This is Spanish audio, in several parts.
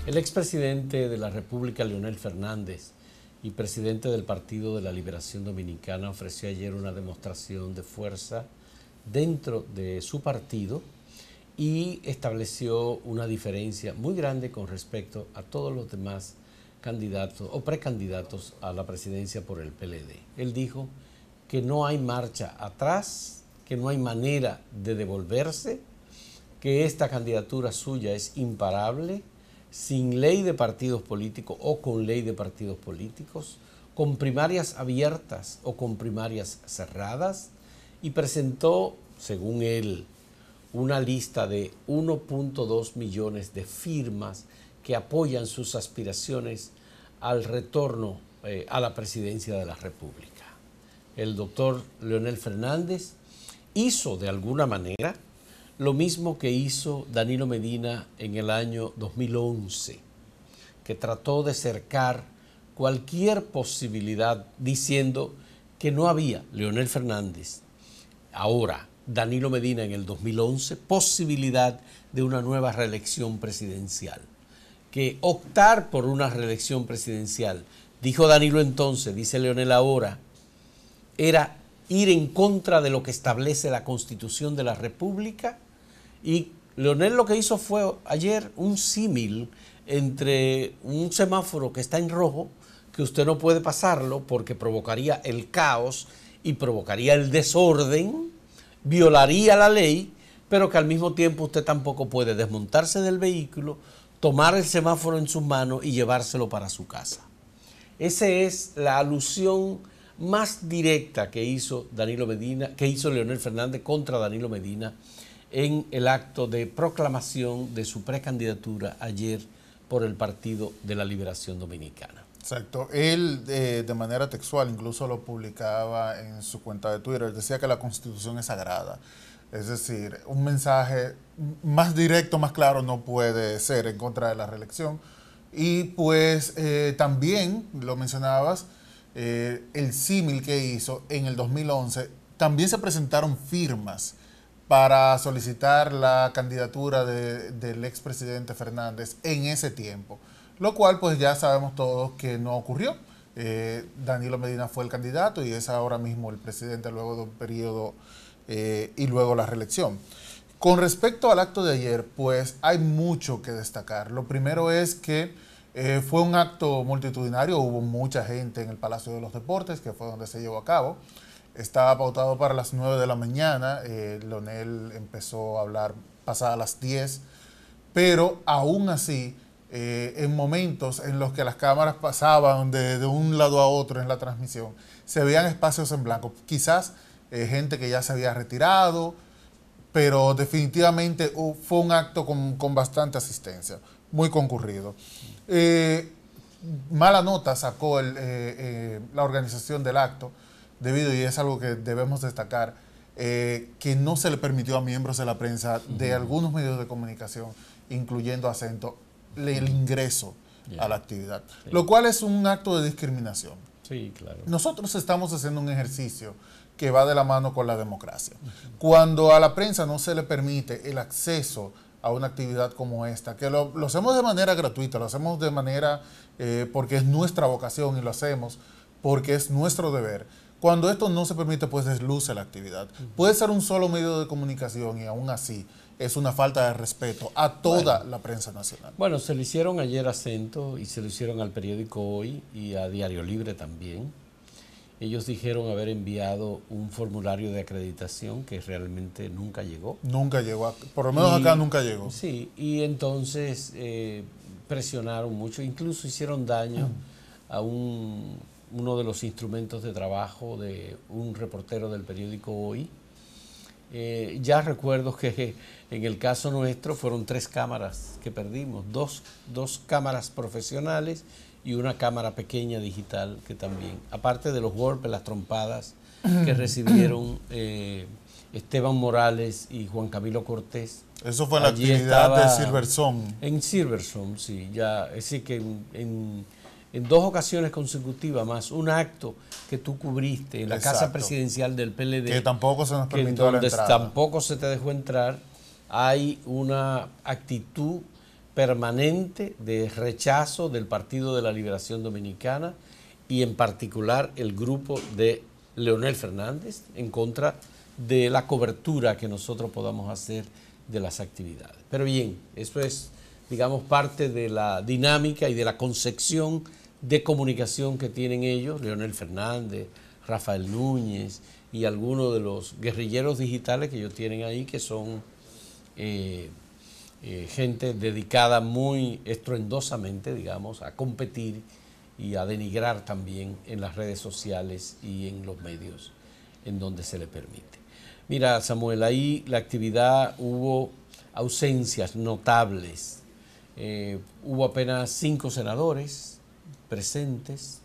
El expresidente de la República, Leonel Fernández, y presidente del Partido de la Liberación Dominicana, ofreció ayer una demostración de fuerza dentro de su partido y estableció una diferencia muy grande con respecto a todos los demás candidatos o precandidatos a la presidencia por el PLD. Él dijo que no hay marcha atrás, que no hay manera de devolverse, que esta candidatura suya es imparable, sin ley de partidos políticos o con ley de partidos políticos, con primarias abiertas o con primarias cerradas, y presentó, según él, una lista de 1.2 millones de firmas que apoyan sus aspiraciones al retorno a la presidencia de la República. El doctor Leonel Fernández hizo de alguna manera lo mismo que hizo Danilo Medina en el año 2011, que trató de cercar cualquier posibilidad diciendo que no había, Leonel Fernández, ahora Danilo Medina en el 2011, posibilidad de una nueva reelección presidencial. Que optar por una reelección presidencial, dijo Danilo entonces, dice Leonel ahora, era ir en contra de lo que establece la Constitución de la República. Y Leonel lo que hizo fue ayer un símil entre un semáforo que está en rojo, que usted no puede pasarlo porque provocaría el caos y provocaría el desorden, violaría la ley, pero que al mismo tiempo usted tampoco puede desmontarse del vehículo, tomar el semáforo en sus manos y llevárselo para su casa. Esa es la alusión más directa que hizo Danilo Medina, que hizo Leonel Fernández contra Danilo Medina en el acto de proclamación de su precandidatura ayer por el Partido de la Liberación Dominicana. Exacto. Él de manera textual incluso lo publicaba en su cuenta de Twitter. Decía que la Constitución es sagrada. Es decir, un mensaje más directo, más claro no puede ser en contra de la reelección. Y pues también, lo mencionabas, el símil que hizo en el 2011, también se presentaron firmas para solicitar la candidatura del expresidente Fernández en ese tiempo, lo cual pues ya sabemos todos que no ocurrió. Danilo Medina fue el candidato y es ahora mismo el presidente luego de un periodo y luego la reelección. Con respecto al acto de ayer, pues hay mucho que destacar. Lo primero es que fue un acto multitudinario, hubo mucha gente en el Palacio de los Deportes, que fue donde se llevó a cabo. Estaba pautado para las 9 de la mañana, Leonel empezó a hablar pasadas las 10, pero aún así, en momentos en los que las cámaras pasaban de un lado a otro en la transmisión, se veían espacios en blanco, quizás gente que ya se había retirado, pero definitivamente fue un acto con bastante asistencia, muy concurrido. Mala nota sacó la organización del acto, debido, y es algo que debemos destacar, que no se le permitió a miembros de la prensa de algunos medios de comunicación, incluyendo Acento, el ingreso a la actividad, lo cual es un acto de discriminación. Sí, claro. Nosotros estamos haciendo un ejercicio que va de la mano con la democracia. Cuando a la prensa no se le permite el acceso a una actividad como esta, que lo hacemos de manera gratuita, lo hacemos de manera porque es nuestra vocación y lo hacemos porque es nuestro deber. Cuando esto no se permite, pues desluce la actividad. Puede ser un solo medio de comunicación y aún así es una falta de respeto a toda la prensa nacional. Bueno, se lo hicieron ayer a Acento y se lo hicieron al periódico Hoy y a Diario Libre también. Ellos dijeron haber enviado un formulario de acreditación que realmente nunca llegó. Nunca llegó, por lo menos acá nunca llegó. Sí, y entonces presionaron mucho, incluso hicieron daño a uno de los instrumentos de trabajo de un reportero del periódico Hoy. Ya recuerdo que en el caso nuestro fueron 3 cámaras que perdimos, dos cámaras profesionales y una cámara pequeña digital que también, aparte de los golpes, las trompadas que recibieron Esteban Morales y Juan Camilo Cortés. Eso fue la actividad de Silverzón. En Silverzón, sí, ya, es decir que en 2 ocasiones consecutivas, más un acto que tú cubriste en la Casa Presidencial del PLD, que tampoco se nos permitió la entrada. Tampoco se te dejó entrar, hay una actitud permanente de rechazo del Partido de la Liberación Dominicana y en particular el grupo de Leonel Fernández en contra de la cobertura que nosotros podamos hacer de las actividades. Pero bien, eso es, digamos, parte de la dinámica y de la concepción de comunicación que tienen ellos, Leonel Fernández, Rafael Núñez y algunos de los guerrilleros digitales que ellos tienen ahí, que son gente dedicada muy estruendosamente, digamos, a competir y a denigrar también en las redes sociales y en los medios en donde se le permite. Mira, Samuel, ahí la actividad hubo ausencias notables. Hubo apenas 5 senadores presentes.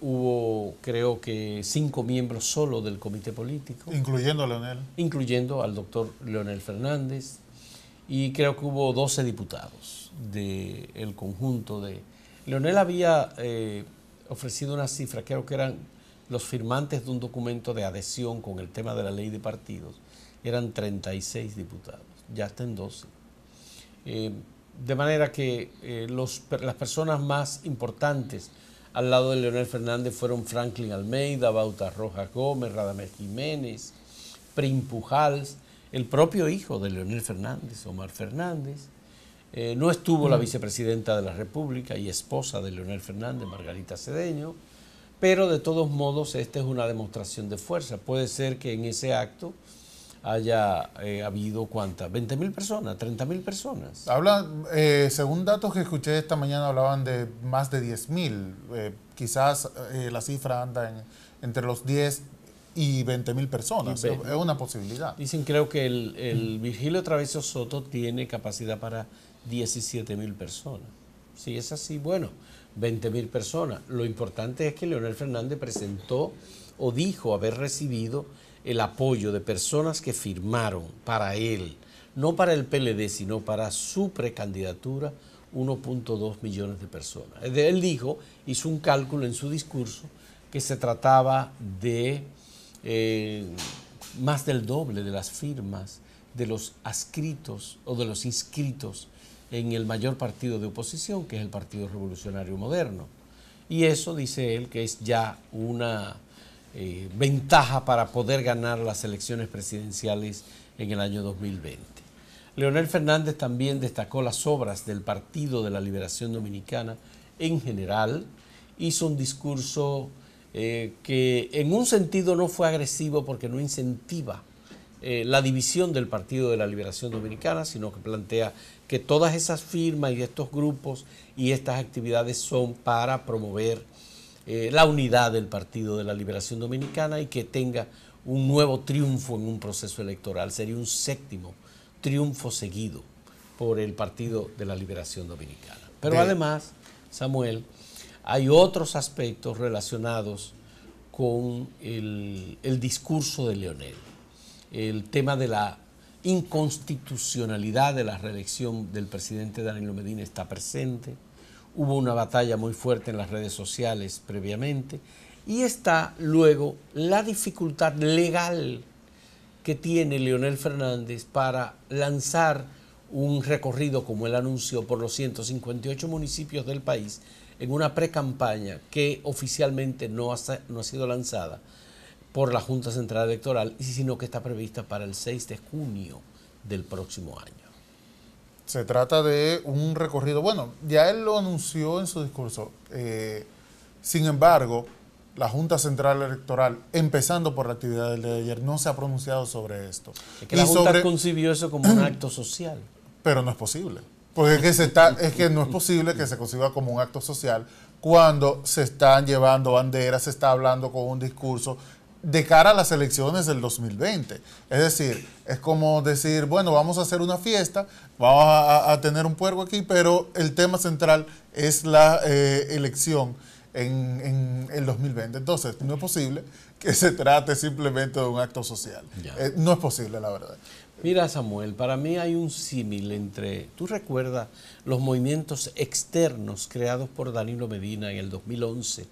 Hubo, creo que, 5 miembros solo del comité político. Incluyendo a Leonel. Incluyendo al doctor Leonel Fernández. Y creo que hubo 12 diputados del conjunto de... Leonel había ofrecido una cifra, creo que eran los firmantes de un documento de adhesión con el tema de la ley de partidos, eran 36 diputados, ya está en 12. De manera que las personas más importantes al lado de Leonel Fernández fueron Franklin Almeida, Bauta Rojas Gómez, Radamés Jiménez, Prim Pujals, el propio hijo de Leonel Fernández, Omar Fernández. No estuvo la vicepresidenta de la República y esposa de Leonel Fernández, Margarita Cedeño, pero de todos modos esta es una demostración de fuerza. Puede ser que en ese acto haya habido, ¿cuántas? ¿20.000 personas? ¿30.000 personas? Según datos que escuché esta mañana, hablaban de más de 10.000. Quizás la cifra anda entre los 10 y 20.000 personas. Es una posibilidad. Dicen, creo que el Virgilio Travieso Soto tiene capacidad para 17.000 personas. Si es así, bueno, 20.000 personas. Lo importante es que Leonel Fernández presentó o dijo haber recibido el apoyo de personas que firmaron para él, no para el PLD, sino para su precandidatura, 1.2 millones de personas. Él dijo, hizo un cálculo en su discurso, que se trataba de más del doble de las firmas de los adscritos o de los inscritos en el mayor partido de oposición, que es el Partido Revolucionario Moderno. Y eso, dice él, que es ya una ventaja para poder ganar las elecciones presidenciales en el año 2020. Leonel Fernández también destacó las obras del Partido de la Liberación Dominicana en general. Hizo un discurso que en un sentido no fue agresivo porque no incentiva la división del Partido de la Liberación Dominicana, sino que plantea que todas esas firmas y estos grupos y estas actividades son para promover la unidad del Partido de la Liberación Dominicana y que tenga un nuevo triunfo en un proceso electoral. Sería un 7º triunfo seguido por el Partido de la Liberación Dominicana. Pero además, Samuel, hay otros aspectos relacionados con el discurso de Leonel. El tema de la inconstitucionalidad de la reelección del presidente Danilo Medina está presente. Hubo una batalla muy fuerte en las redes sociales previamente. Y está luego la dificultad legal que tiene Leonel Fernández para lanzar un recorrido, como él anunció, por los 158 municipios del país en una pre-campaña que oficialmente no ha sido lanzada por la Junta Central Electoral, sino que está prevista para el 6 de junio del próximo año. Se trata de un recorrido, bueno, ya él lo anunció en su discurso, sin embargo, la Junta Central Electoral, empezando por la actividad del día de ayer, no se ha pronunciado sobre esto. Es que la Junta concibió eso como un acto social. Pero no es posible, porque es que no es posible que se conciba como un acto social cuando se están llevando banderas, se está hablando con un discurso de cara a las elecciones del 2020. Es decir, es como decir, bueno, vamos a hacer una fiesta, vamos a tener un puerco aquí, pero el tema central es la elección en el 2020. Entonces, no es posible que se trate simplemente de un acto social. No es posible, la verdad. Mira, Samuel, para mí hay un símil entre, ¿tú recuerdas los movimientos externos creados por Danilo Medina en el 2011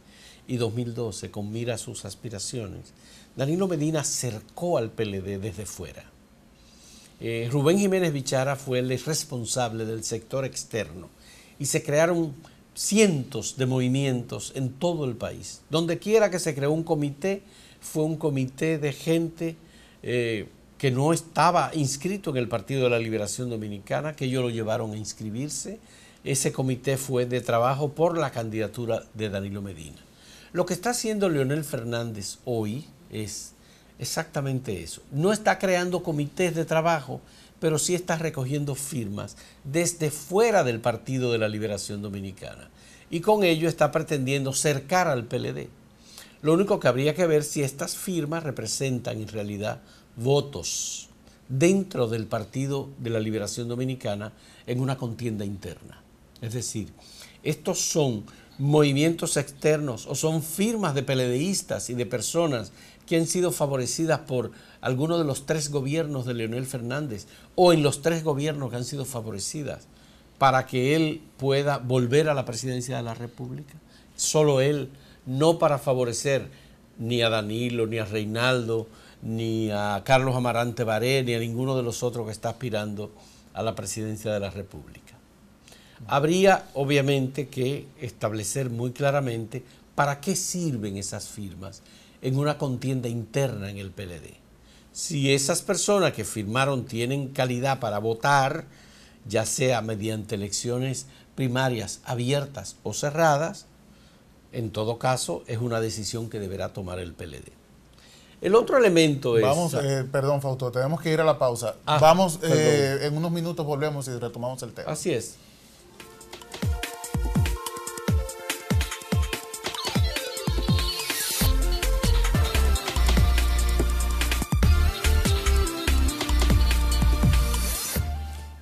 y 2012 con mira a sus aspiraciones? Danilo Medina cercó al PLD desde fuera Rubén Jiménez Bichara fue el responsable del sector externo y se crearon cientos de movimientos en todo el país. Donde quiera que se creó un comité, fue un comité de gente que no estaba inscrito en el Partido de la Liberación Dominicana, que ellos lo llevaron a inscribirse. Ese comité fue de trabajo por la candidatura de Danilo Medina. Lo que está haciendo Leonel Fernández hoy es exactamente eso. No está creando comités de trabajo, pero sí está recogiendo firmas desde fuera del Partido de la Liberación Dominicana. Y con ello está pretendiendo cercar al PLD. Lo único que habría que ver si estas firmas representan en realidad votos dentro del Partido de la Liberación Dominicana en una contienda interna. Es decir, estos son movimientos externos o son firmas de PLDistas y de personas que han sido favorecidas por alguno de los 3 gobiernos de Leonel Fernández o en los 3 gobiernos que han sido favorecidas para que él pueda volver a la presidencia de la República. Solo él, no para favorecer ni a Danilo, ni a Reinaldo, ni a Carlos Amarante Baré, ni a ninguno de los otros que está aspirando a la presidencia de la República. Habría obviamente que establecer muy claramente para qué sirven esas firmas en una contienda interna en el PLD. Si esas personas que firmaron tienen calidad para votar, ya sea mediante elecciones primarias abiertas o cerradas, en todo caso es una decisión que deberá tomar el PLD. El otro elemento es... Vamos, perdón Fausto, tenemos que ir a la pausa. Vamos, en unos minutos volvemos y retomamos el tema. Así es.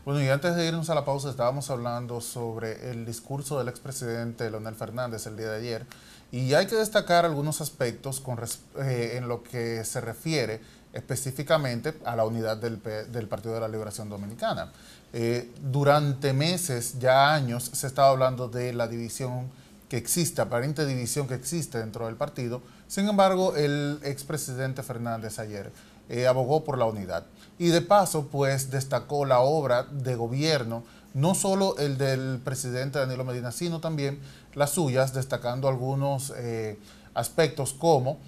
Bueno, y antes de irnos a la pausa estábamos hablando sobre el discurso del expresidente Leonel Fernández el día de ayer, y hay que destacar algunos aspectos en lo que se refiere específicamente a la unidad del Partido de la Liberación Dominicana. Durante meses, ya años, se estaba hablando de la división que existe, aparente división que existe dentro del partido. Sin embargo, el expresidente Fernández ayer abogó por la unidad. Y de paso, pues destacó la obra de gobierno, no solo el del presidente Danilo Medina, sino también las suyas, destacando algunos aspectos como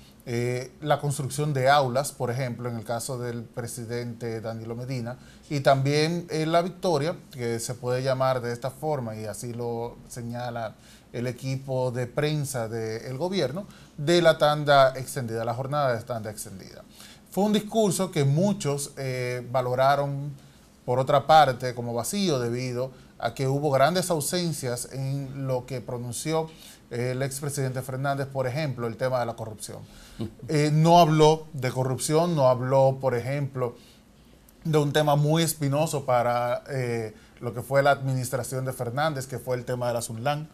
la construcción de aulas, por ejemplo, en el caso del presidente Danilo Medina, y también la victoria, que se puede llamar de esta forma, y así lo señala el equipo de prensa del gobierno, de la tanda extendida, la jornada de tanda extendida. Fue un discurso que muchos valoraron, por otra parte, como vacío debido a que hubo grandes ausencias en lo que pronunció el expresidente Fernández, por ejemplo, el tema de la corrupción. No habló de corrupción, no habló, por ejemplo, de un tema muy espinoso para lo que fue la administración de Fernández, que fue el tema de la Sunlan,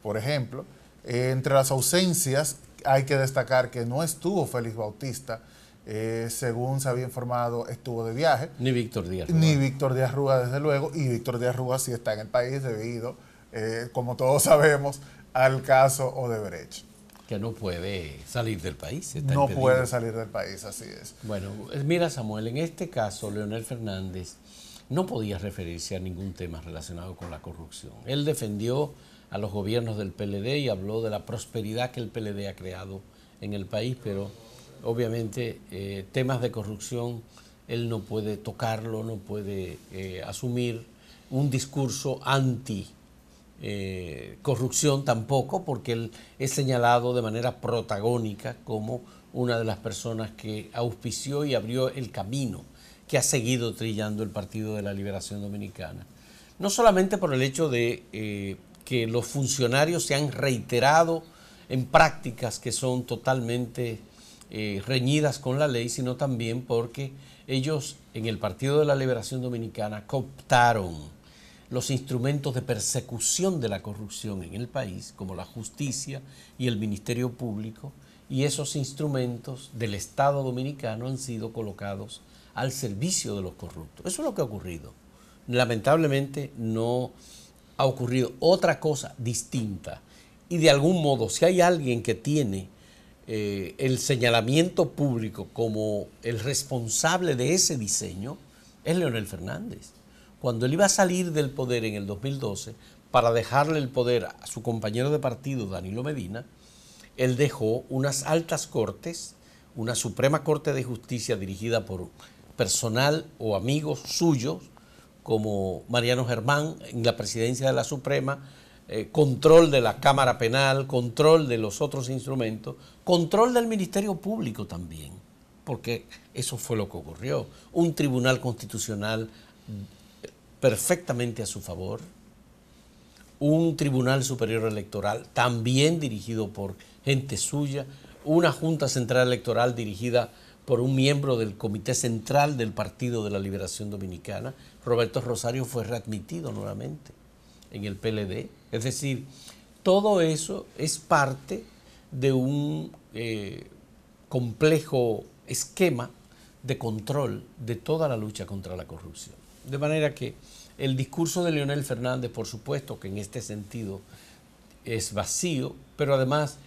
por ejemplo. Entre las ausencias hay que destacar que no estuvo Félix Bautista, según se había informado, estuvo de viaje. Ni Víctor Díaz Rúa. Ni Víctor Díaz Rúa, desde luego, y Víctor Díaz Rúa sí está en el país debido, como todos sabemos, al caso Odebrecht. Que no puede salir del país. No puede salir del país, así es. Bueno, mira Samuel, en este caso Leonel Fernández no podía referirse a ningún tema relacionado con la corrupción. Él defendió a los gobiernos del PLD y habló de la prosperidad que el PLD ha creado en el país, pero obviamente temas de corrupción él no puede tocarlo, no puede asumir un discurso anti corrupción tampoco, porque él es señalado de manera protagónica como una de las personas que auspició y abrió el camino que ha seguido trillando el Partido de la Liberación Dominicana. No solamente por el hecho de que los funcionarios se han reiterado en prácticas que son totalmente reñidas con la ley, sino también porque ellos en el Partido de la Liberación Dominicana cooptaron los instrumentos de persecución de la corrupción en el país, como la justicia y el Ministerio Público, y esos instrumentos del Estado dominicano han sido colocados al servicio de los corruptos. Eso es lo que ha ocurrido. Lamentablemente no ha ocurrido otra cosa distinta. Y de algún modo, si hay alguien que tiene el señalamiento público como el responsable de ese diseño, es Leonel Fernández. Cuando él iba a salir del poder en el 2012, para dejarle el poder a su compañero de partido, Danilo Medina, él dejó unas altas cortes, una Suprema Corte de Justicia dirigida por personal o amigos suyos, como Mariano Germán en la presidencia de la Suprema, control de la Cámara Penal, control de los otros instrumentos, control del Ministerio Público también, porque eso fue lo que ocurrió. Un tribunal constitucional perfectamente a su favor, un tribunal superior electoral también dirigido por gente suya, una Junta Central Electoral dirigida por un miembro del Comité Central del Partido de la Liberación Dominicana. Roberto Rosario fue readmitido nuevamente en el PLD. Es decir, todo eso es parte de un complejo esquema de control de toda la lucha contra la corrupción. De manera que el discurso de Leonel Fernández, por supuesto que en este sentido es vacío, pero además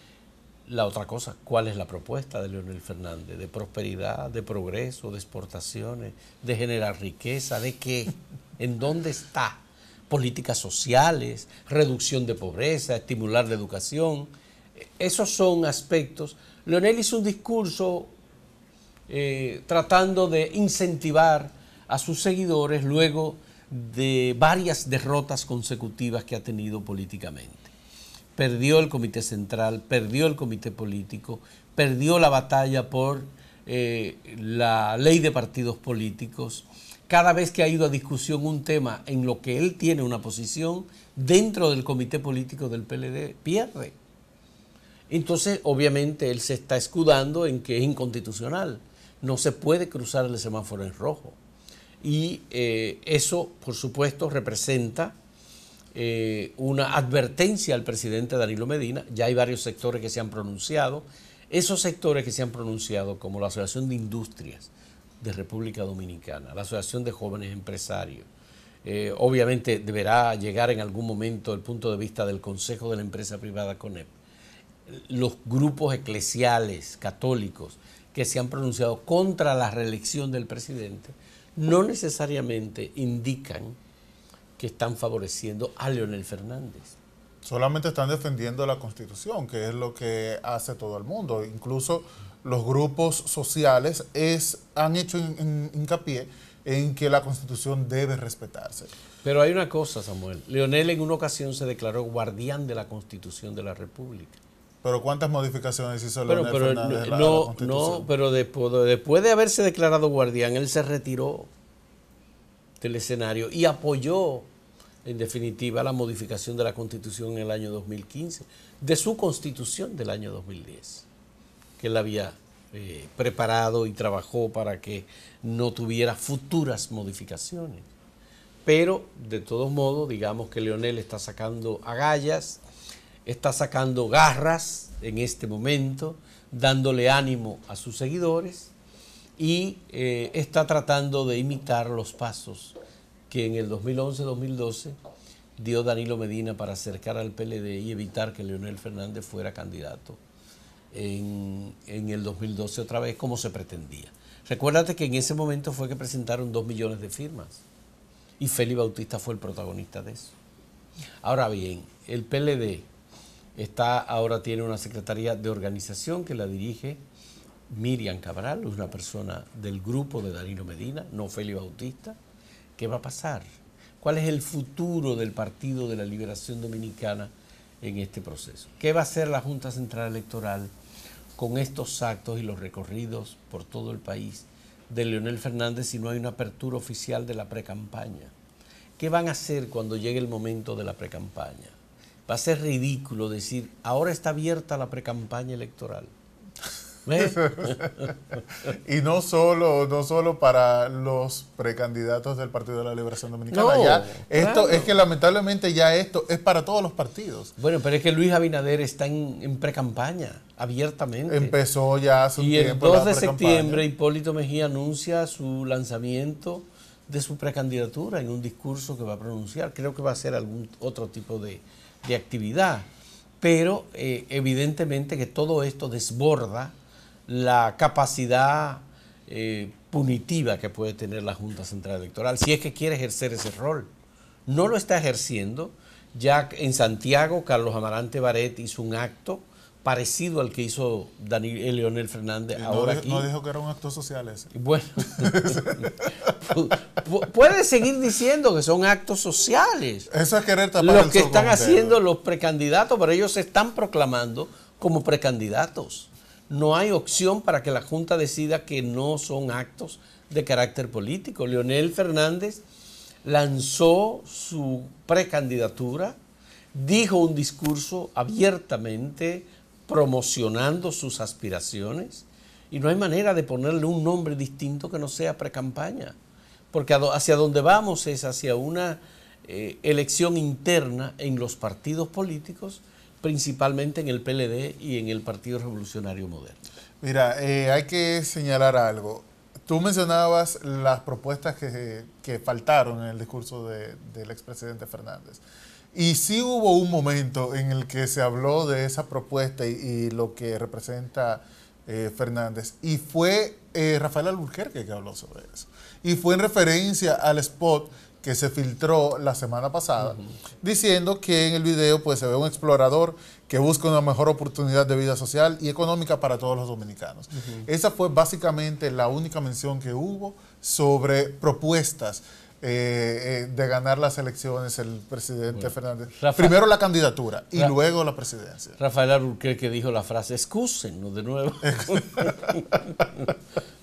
la otra cosa, ¿cuál es la propuesta de Leonel Fernández? ¿De prosperidad, de progreso, de exportaciones, de generar riqueza? ¿De qué? ¿En dónde está? Políticas sociales, reducción de pobreza, estimular la educación. Esos son aspectos. Leonel hizo un discurso tratando de incentivar a sus seguidores luego de varias derrotas consecutivas que ha tenido políticamente. Perdió el Comité Central, perdió el Comité Político, perdió la batalla por la ley de partidos políticos. Cada vez que ha ido a discusión un tema en lo que él tiene una posición dentro del Comité Político del PLD, pierde. Entonces, obviamente, él se está escudando en que es inconstitucional. No se puede cruzar el semáforo en rojo. Y eso, por supuesto, representa una advertencia al presidente Danilo Medina. Ya hay varios sectores que se han pronunciado. Esos sectores que se han pronunciado, como la Asociación de Industrias de República Dominicana, la Asociación de Jóvenes Empresarios, obviamente deberá llegar en algún momento el punto de vista del Consejo de la Empresa Privada CONEP, los grupos eclesiales católicos que se han pronunciado contra la reelección del presidente, no necesariamente indican que están favoreciendo a Leonel Fernández. Solamente están defendiendo la Constitución, que es lo que hace todo el mundo. Incluso los grupos sociales han hecho hincapié en que la Constitución debe respetarse. Pero hay una cosa, Samuel. Leonel en una ocasión se declaró guardián de la Constitución de la República. ¿Pero cuántas modificaciones hizo Leonel Fernández a la Constitución? No, pero después de haberse declarado guardián, él se retiró del escenario y apoyó, en definitiva, la modificación de la Constitución en el año 2015, de su Constitución del año 2010, que él había preparado y trabajó para que no tuviera futuras modificaciones. Pero, de todos modos, digamos que Leonel está sacando agallas, está sacando garras en este momento, dándole ánimo a sus seguidores y está tratando de imitar los pasos que en el 2011-2012 dio Danilo Medina para acercar al PLD y evitar que Leonel Fernández fuera candidato en el 2012 otra vez como se pretendía. Recuérdate que en ese momento fue que presentaron 2 millones de firmas y Félix Bautista fue el protagonista de eso. Ahora bien, el PLD ahora tiene una secretaría de organización que la dirige Miriam Cabral, una persona del grupo de Danilo Medina, no Félix Bautista. ¿Qué va a pasar? ¿Cuál es el futuro del Partido de la Liberación Dominicana en este proceso? ¿Qué va a hacer la Junta Central Electoral con estos actos y los recorridos por todo el país de Leonel Fernández si no hay una apertura oficial de la precampaña? ¿Qué van a hacer cuando llegue el momento de la precampaña? Va a ser ridículo decir, ahora está abierta la precampaña electoral. Y no solo para los precandidatos del Partido de la Liberación Dominicana. No, esto claro. es que lamentablemente ya esto es para todos los partidos. Bueno, pero es que Luis Abinader está en precampaña, abiertamente. Empezó ya hace un tiempo. Y el 2 de precampaña. septiembre Hipólito Mejía anuncia su lanzamiento de su precandidatura en un discurso que va a pronunciar. Creo que va a ser algún otro tipo de actividad. Pero evidentemente que todo esto desborda la capacidad punitiva que puede tener la Junta Central Electoral, si es que quiere ejercer ese rol. No lo está ejerciendo. Ya en Santiago, Carlos Amarante Baret hizo un acto parecido al que hizo Leonel Fernández ahora aquí. No dijo que era un acto social ese. Bueno, puede seguir diciendo que son actos sociales. Eso es querer tapar los que están haciendo los precandidatos, pero ellos se están proclamando como precandidatos. No hay opción para que la Junta decida que no son actos de carácter político. Leonel Fernández lanzó su precandidatura, dijo un discurso abiertamente promocionando sus aspiraciones y no hay manera de ponerle un nombre distinto que no sea precampaña, porque hacia donde vamos es hacia una elección interna en los partidos políticos, principalmente en el PLD y en el Partido Revolucionario Moderno. Mira, hay que señalar algo. Tú mencionabas las propuestas que faltaron en el discurso del expresidente Fernández. Y sí hubo un momento en el que se habló de esa propuesta y lo que representa Fernández. Y fue Rafael Alburquerque que habló sobre eso. Y fue en referencia al spot que se filtró la semana pasada, diciendo que en el video pues, se ve un explorador que busca una mejor oportunidad de vida social y económica para todos los dominicanos. Esa fue básicamente la única mención que hubo sobre propuestas de ganar las elecciones el presidente Fernández. Primero la candidatura y luego la presidencia. Rafael Alburquerque dijo la frase, excúsennos de nuevo.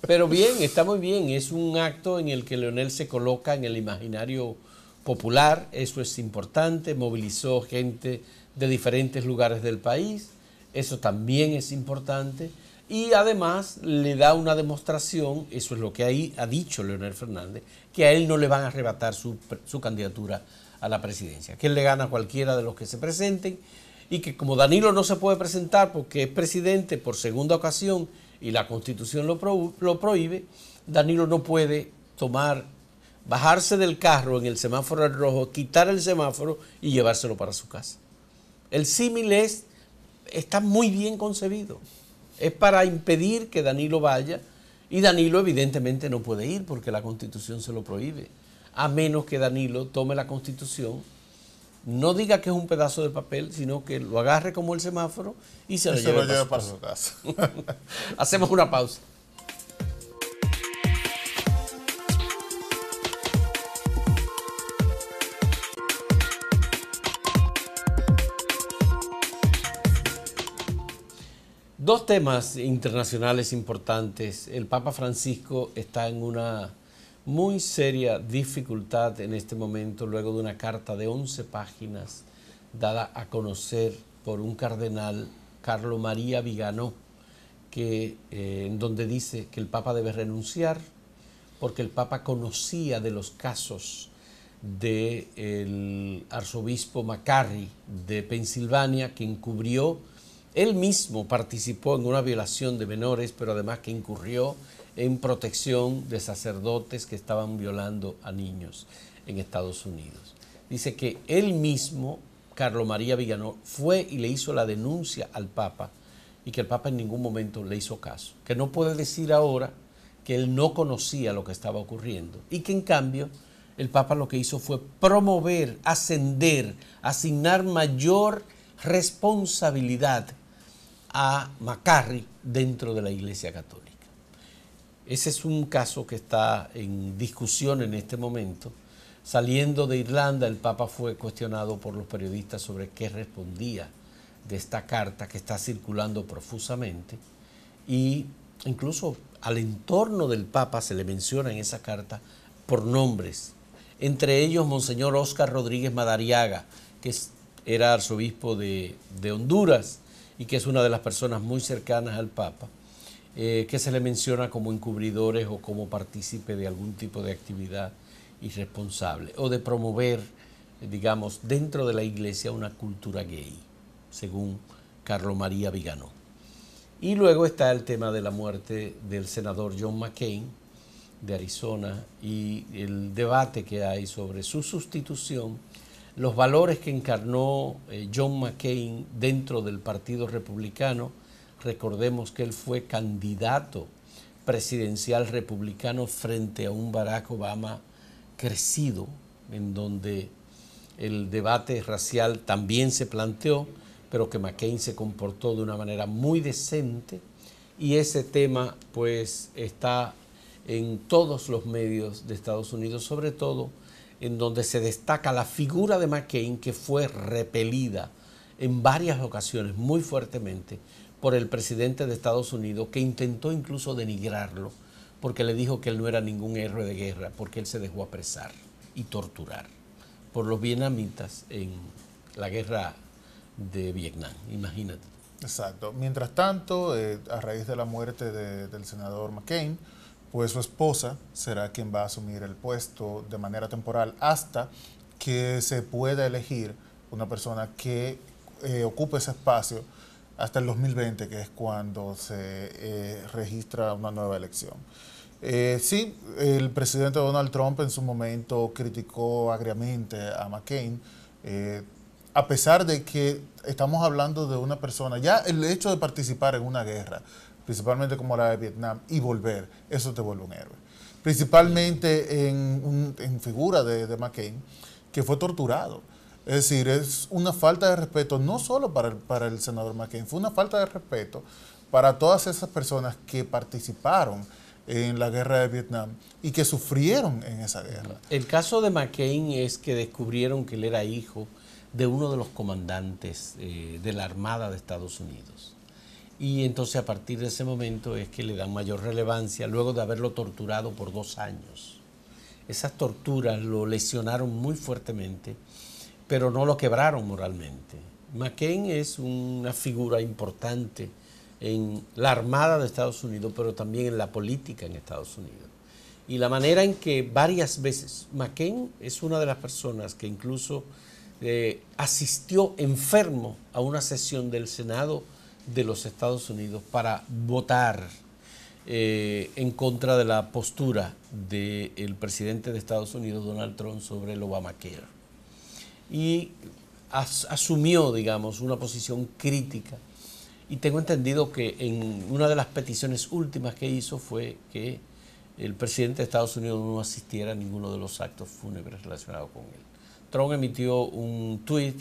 Pero bien, está muy bien, es un acto en el que Leonel se coloca en el imaginario popular, eso es importante, movilizó gente de diferentes lugares del país, eso también es importante, y además le da una demostración, eso es lo que ahí ha dicho Leonel Fernández, que a él no le van a arrebatar su candidatura a la presidencia, que él le gana a cualquiera de los que se presenten, y que como Danilo no se puede presentar porque es presidente por segunda ocasión y la Constitución lo prohíbe, Danilo no puede bajarse del carro en el semáforo al rojo, quitar el semáforo y llevárselo para su casa. El símil está muy bien concebido. Es para impedir que Danilo vaya y Danilo evidentemente no puede ir porque la Constitución se lo prohíbe, a menos que Danilo tome la Constitución, no diga que es un pedazo de papel, sino que lo agarre como el semáforo y se lo lleve para su casa. Hacemos una pausa. Dos temas internacionales importantes. El Papa Francisco está en una muy seria dificultad en este momento luego de una carta de 11 páginas dada a conocer por un cardenal, Carlo María Viganò, en donde dice que el Papa debe renunciar porque el Papa conocía de los casos del arzobispo McCarry de Pensilvania, que encubrió, él mismo participó en una violación de menores, pero además que incurrió en protección de sacerdotes que estaban violando a niños en Estados Unidos. Dice que él mismo, Carlo María Viganò, fue y le hizo la denuncia al Papa y que el Papa en ningún momento le hizo caso. Que no puede decir ahora que él no conocía lo que estaba ocurriendo y que en cambio el Papa lo que hizo fue promover, ascender, asignar mayor responsabilidad a McCarry dentro de la Iglesia Católica. Ese es un caso que está en discusión en este momento. Saliendo de Irlanda, el Papa fue cuestionado por los periodistas sobre qué respondía de esta carta que está circulando profusamente y incluso al entorno del Papa se le menciona en esa carta por nombres, entre ellos Monseñor Óscar Rodríguez Madariaga, que era arzobispo de Honduras y que es una de las personas muy cercanas al Papa, que se le menciona como encubridores o como partícipe de algún tipo de actividad irresponsable o de promover, digamos, dentro de la iglesia una cultura gay, según Carlo María Viganò. Y luego está el tema de la muerte del senador John McCain de Arizona y el debate que hay sobre su sustitución, los valores que encarnó John McCain dentro del Partido Republicano. Recordemos que él fue candidato presidencial republicano frente a un Barack Obama crecido, en donde el debate racial también se planteó, pero que McCain se comportó de una manera muy decente, y ese tema pues está en todos los medios de Estados Unidos, sobre todo en donde se destaca la figura de McCain, que fue repelida en varias ocasiones muy fuertemente por el presidente de Estados Unidos, que intentó incluso denigrarlo porque le dijo que él no era ningún héroe de guerra, porque él se dejó apresar y torturar por los vietnamitas en la guerra de Vietnam, imagínate. Exacto. Mientras tanto, a raíz de la muerte del senador McCain, pues su esposa será quien va a asumir el puesto de manera temporal hasta que se pueda elegir una persona que ocupe ese espacio hasta el 2020, que es cuando se registra una nueva elección. Sí, el presidente Donald Trump en su momento criticó agriamente a McCain, a pesar de que estamos hablando de una persona, ya el hecho de participar en una guerra, principalmente como la de Vietnam, y volver, eso te vuelve un héroe. Principalmente en figura de McCain, que fue torturado. Es decir, es una falta de respeto, no solo para el senador McCain, fue una falta de respeto para todas esas personas que participaron en la guerra de Vietnam y que sufrieron en esa guerra. El caso de McCain es que descubrieron que él era hijo de uno de los comandantes de la Armada de Estados Unidos. Y entonces a partir de ese momento es que le dan mayor relevancia, luego de haberlo torturado por 2 años. Esas torturas lo lesionaron muy fuertemente, pero no lo quebraron moralmente. McCain es una figura importante en la Armada de Estados Unidos, pero también en la política en Estados Unidos. Y la manera en que varias veces, McCain es una de las personas que incluso asistió enfermo a una sesión del Senado de los Estados Unidos para votar en contra de la postura del presidente de Estados Unidos, Donald Trump, sobre el Obamacare. Y asumió, digamos, una posición crítica. Y tengo entendido que en una de las peticiones últimas que hizo fue que el presidente de Estados Unidos no asistiera a ninguno de los actos fúnebres relacionados con él. Trump emitió un tuit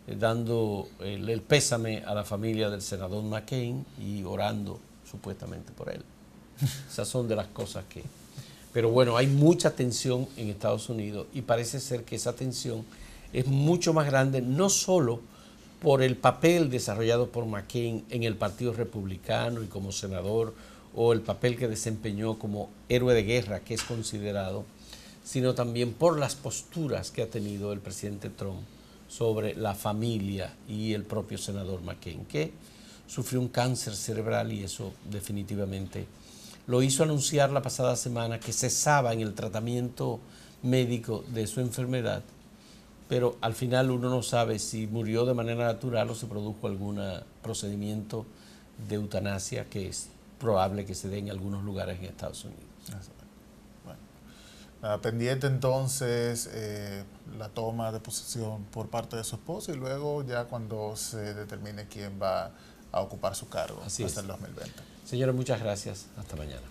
dando el pésame a la familia del senador McCain y orando supuestamente por él. Esas son de las cosas que... Pero bueno, hay mucha tensión en Estados Unidos y parece ser que esa tensión es mucho más grande, no solo por el papel desarrollado por McCain en el Partido Republicano y como senador, o el papel que desempeñó como héroe de guerra, que es considerado, sino también por las posturas que ha tenido el presidente Trump sobre la familia y el propio senador McCain, que sufrió un cáncer cerebral y eso definitivamente lo hizo anunciar la pasada semana que cesaba en el tratamiento médico de su enfermedad, pero al final uno no sabe si murió de manera natural o se produjo algún procedimiento de eutanasia, que es probable que se dé en algunos lugares en Estados Unidos. Bueno, pendiente entonces la toma de posesión por parte de su esposo y luego ya cuando se determine quién va a ocupar su cargo hasta el 2020. Señores, muchas gracias. Hasta mañana.